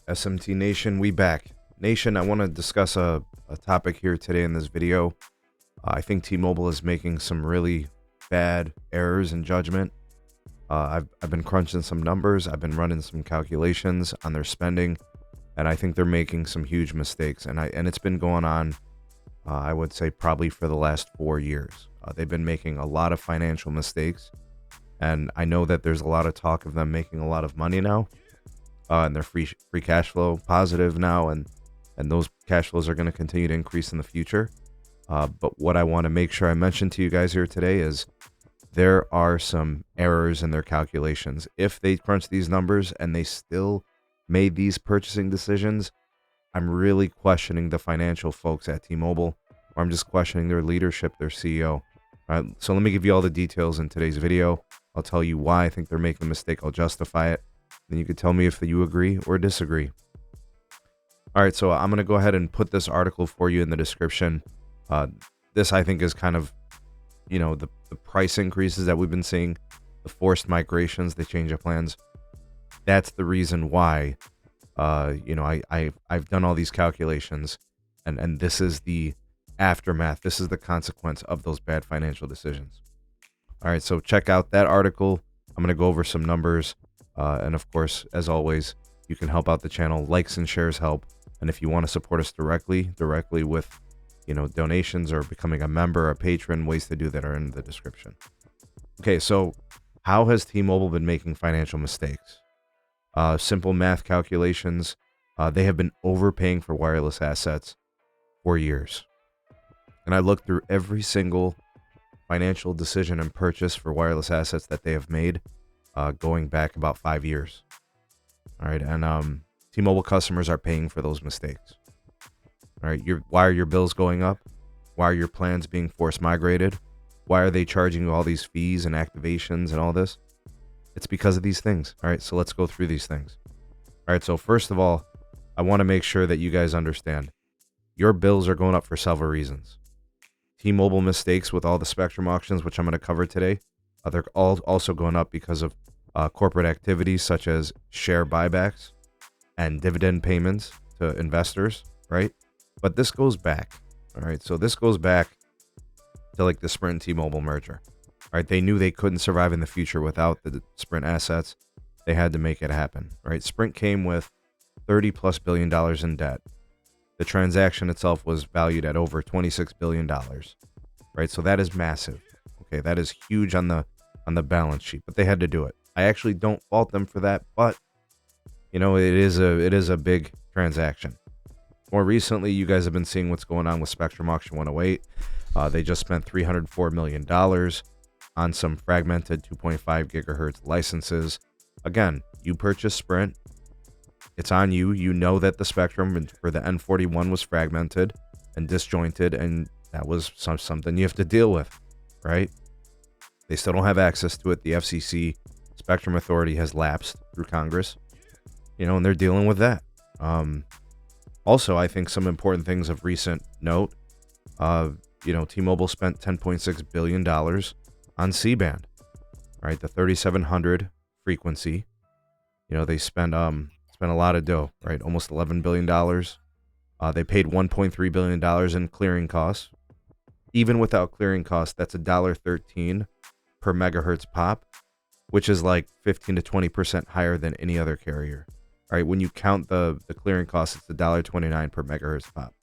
SMT Nation, we back. Nation, I want to discuss a topic here today in this video. I think T-Mobile is making some really bad errors in judgment. I've been crunching some numbers. I've been running some calculations on their spending, and I think they're making some huge mistakes. And it's been going on, I would say, probably for the last 4 years. They've been making a lot of financial mistakes, and I know that there's a lot of talk of them making a lot of money now, and they're free cash flow positive now, and those cash flows are going to continue to increase in the future. But what I want to make sure I mention to you guys here today is there are some errors in their calculations. If they crunch these numbers and they still made these purchasing decisions, I'm really questioning the financial folks at T-Mobile, or I'm just questioning their leadership, their CEO. So let me give you all the details in today's video. I'll tell you why I think they're making a mistake. I'll justify it. Then you can tell me if you agree or disagree. All right, so I'm going to go ahead and put this article for you in the description. This, I think, is kind of, the price increases that we've been seeing, the forced migrations, the change of plans. That's the reason why, I've done all these calculations, and this is the aftermath. This is the consequence of those bad financial decisions. All right, so check out that article. I'm going to go over some numbers. And of course, as always, you can help out the channel. Likes and shares help. And if you want to support us directly with, donations or becoming a member, a patron, ways to do that are in the description. Okay, so how has T-Mobile been making financial mistakes? Simple math calculations. They have been overpaying for wireless assets for years. And I looked through every single financial decision and purchase for wireless assets that they have made, going back about 5 years. All right, and T-Mobile customers are paying for those mistakes. All right, why are your bills going up? Why are your plans being force migrated? Why are they charging you all these fees and activations and all this? It's because of these things. All right, so let's go through these things. All right, so first of all, I want to make sure that you guys understand your bills are going up for several reasons. T-Mobile mistakes with all the spectrum auctions, which I'm going to cover today, they're all also going up because of corporate activities such as share buybacks and dividend payments to investors, right? But this goes back, all right? So this goes back to like the Sprint and T-Mobile merger, all right? They knew they couldn't survive in the future without the Sprint assets. They had to make it happen, right? Sprint came with $30+ billion in debt. The transaction itself was valued at over $26 billion, right? So that is massive. Okay, that is huge on the balance sheet, but they had to do it. I actually don't fault them for that, but it is a big transaction. More recently, you guys have been seeing what's going on with Spectrum Auction 108. They just spent $304 million on some fragmented 2.5 gigahertz licenses. Again, you purchase Sprint. It's on you. You know that the spectrum for the N41 was fragmented and disjointed, and that was something you have to deal with, right? They still don't have access to it. The FCC Spectrum Authority has lapsed through Congress, and they're dealing with that. Also, I think some important things of recent note, T-Mobile spent $10.6 billion on C-band, right? The 3700 frequency. They spent a lot of dough, right? Almost $11 billion. They paid $1.3 billion in clearing costs. Even without clearing costs, that's $1.13 per megahertz pop, which is like 15 to 20% higher than any other carrier. All right, when you count the clearing costs, it's $1.29 per megahertz pop,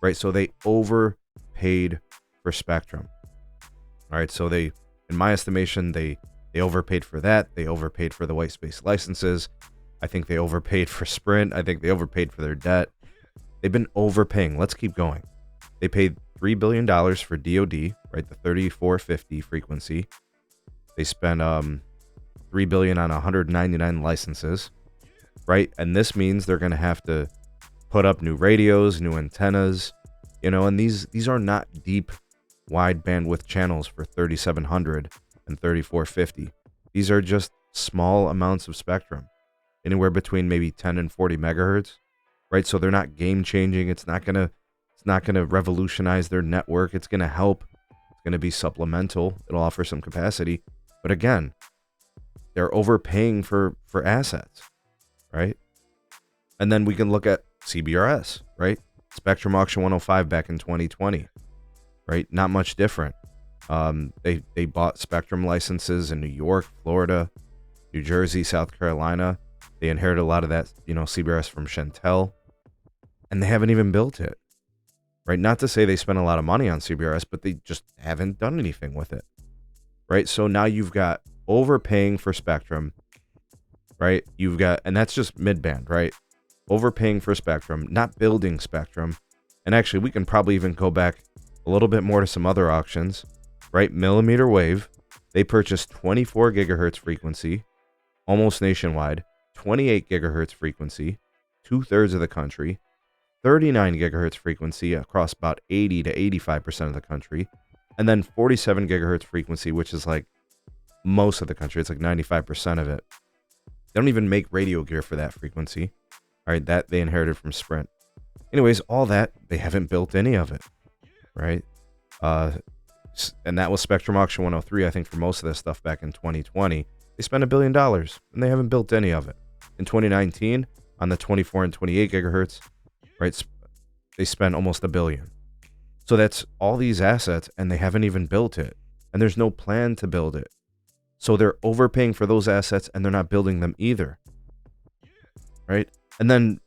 right? So they overpaid for spectrum. All right, so in my estimation, they overpaid for that. They overpaid for the white space licenses. I think they overpaid for Sprint. I think they overpaid for their debt. They've been overpaying. Let's keep going. They paid $3 billion for DoD, right? The 3450 frequency. They spent $3 billion on 199 licenses, right? And this means they're going to have to put up new radios, new antennas, and these are not deep, wide bandwidth channels for 3700 and 3450. These are just small amounts of spectrum, anywhere between maybe 10 and 40 megahertz, right? So they're not game changing. It's not gonna revolutionize their network. It's gonna help. It's gonna be supplemental. It'll offer some capacity, but again, they're overpaying for assets, right? And then we can look at CBRS, right? Spectrum Auction 105 back in 2020, right? Not much different. They bought Spectrum licenses in New York, Florida, New Jersey, South Carolina. They inherited a lot of that, CBRS from Chantel, and they haven't even built it, right? Not to say they spent a lot of money on CBRS, but they just haven't done anything with it, right? So now you've got overpaying for Spectrum, right? You've got, and that's just mid-band, right? Overpaying for Spectrum, not building Spectrum. And actually, we can probably even go back a little bit more to some other auctions, right? mmWave, they purchased 24 gigahertz frequency, almost nationwide, 28 gigahertz frequency, 2/3 of the country, 39 gigahertz frequency across about 80 to 85% of the country, and then 47 gigahertz frequency, which is like most of the country. It's like 95% of it. They don't even make radio gear for that frequency. All right, that they inherited from Sprint. Anyways, all that, they haven't built any of it, right? And that was Spectrum Auction 103, I think, for most of this stuff back in 2020. They spent $1 billion, and they haven't built any of it. In 2019, on the 24 and 28 gigahertz, right, they spent almost $1 billion. So that's all these assets, and they haven't even built it. And there's no plan to build it. So they're overpaying for those assets, and they're not building them either, right? And then,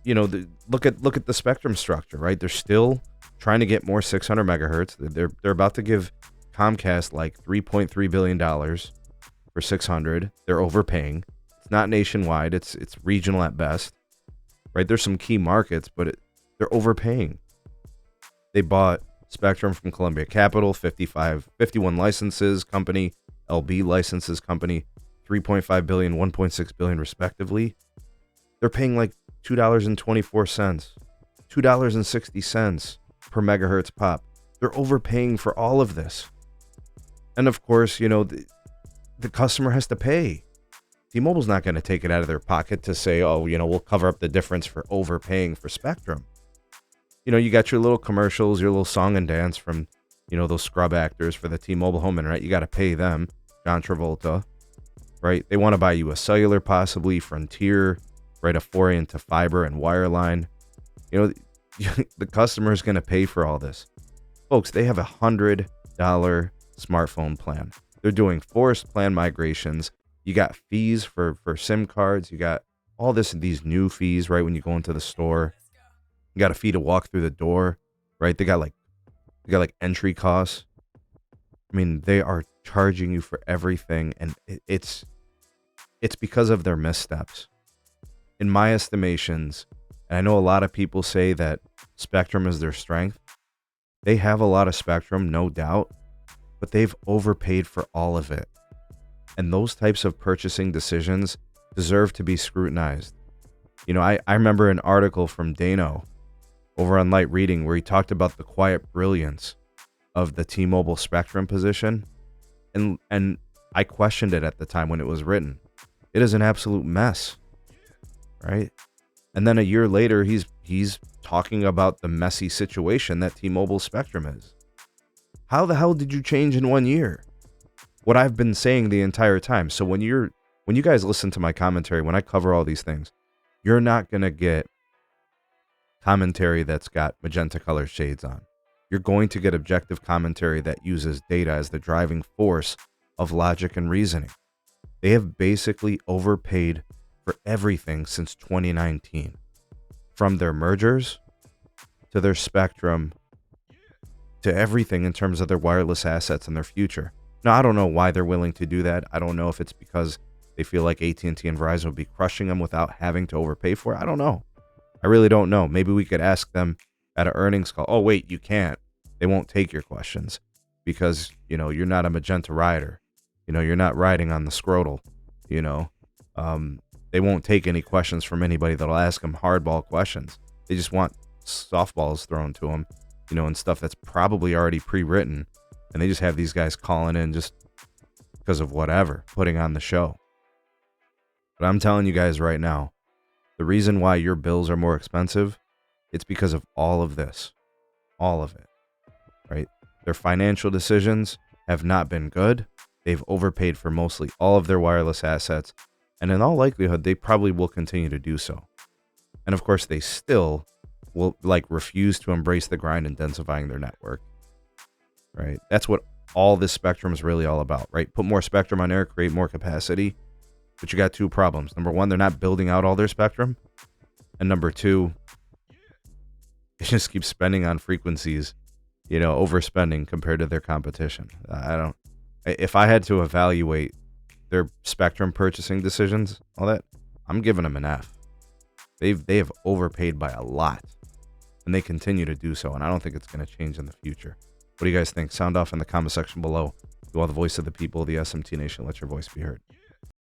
look at the spectrum structure, right? They're still trying to get more 600 megahertz. They're about to give Comcast like $3.3 billion for 600. They're overpaying. It's not nationwide. It's regional at best, right? There's some key markets, but they're overpaying. They bought Spectrum from Columbia Capital, 51 licenses company, LB licenses company, $3.5 billion, $1.6 billion respectively. They're paying like $2.24, $2.60 per megahertz pop. They're overpaying for all of this. And of course, the customer has to pay. T-Mobile's not going to take it out of their pocket to say, oh, we'll cover up the difference for overpaying for Spectrum. You got your little commercials, your little song and dance from, those scrub actors for the T-Mobile home internet. You got to pay them. John Travolta, right? They want to buy you a cellular, possibly Frontier, right? A foray into fiber and wireline. The customer is going to pay for all this. Folks, they have $100 smartphone plan. They're doing forced plan migrations. You got fees for SIM cards. You got all these new fees, right? When you go into the store, you got a fee to walk through the door, right? They got like entry costs. I mean, they are charging you for everything, and it's because of their missteps. In my estimations, and I know a lot of people say that Spectrum is their strength. They have a lot of Spectrum, no doubt, but they've overpaid for all of it. And those types of purchasing decisions deserve to be scrutinized. I remember an article from Dano over on Light Reading where he talked about the quiet brilliance of the T-Mobile Spectrum position. And I questioned it at the time when it was written. It is an absolute mess, right? And then a year later, he's talking about the messy situation that T-Mobile Spectrum is. How the hell did you change in 1 year? What I've been saying the entire time. So when you guys listen to my commentary, when I cover all these things, you're not going to get commentary that's got magenta color shades on. You're going to get objective commentary that uses data as the driving force of logic and reasoning. They have basically overpaid for everything since 2019, from their mergers to their Spectrum to everything in terms of their wireless assets and their future. Now, I don't know why they're willing to do that. I don't know if it's because they feel like AT&T and Verizon would be crushing them without having to overpay for it. I don't know. I really don't know. Maybe we could ask them at an earnings call. Oh, wait, you can't. They won't take your questions because, you're not a magenta rider. You're not riding on the scrotal. They won't take any questions from anybody that'll ask them hardball questions. They just want softballs thrown to them, and stuff that's probably already pre-written. And they just have these guys calling in just because of whatever, putting on the show. But I'm telling you guys right now, the reason why your bills are more expensive, it's because of all of this. All of it, right? Their financial decisions have not been good. They've overpaid for mostly all of their wireless assets. And in all likelihood, they probably will continue to do so. And of course, they still will like refuse to embrace the grind in densifying their network, right? That's what all this spectrum is really all about, right? Put more spectrum on air, create more capacity. But you got two problems. Number one, they're not building out all their spectrum. And number two, they just keep spending on frequencies, overspending compared to their competition. If I had to evaluate their spectrum purchasing decisions, all that, I'm giving them an F. They have overpaid by a lot, and they continue to do so, and I don't think it's going to change in the future. What do you guys think? Sound off in the comment section below. You are the voice of the people, the SMT Nation. Let your voice be heard.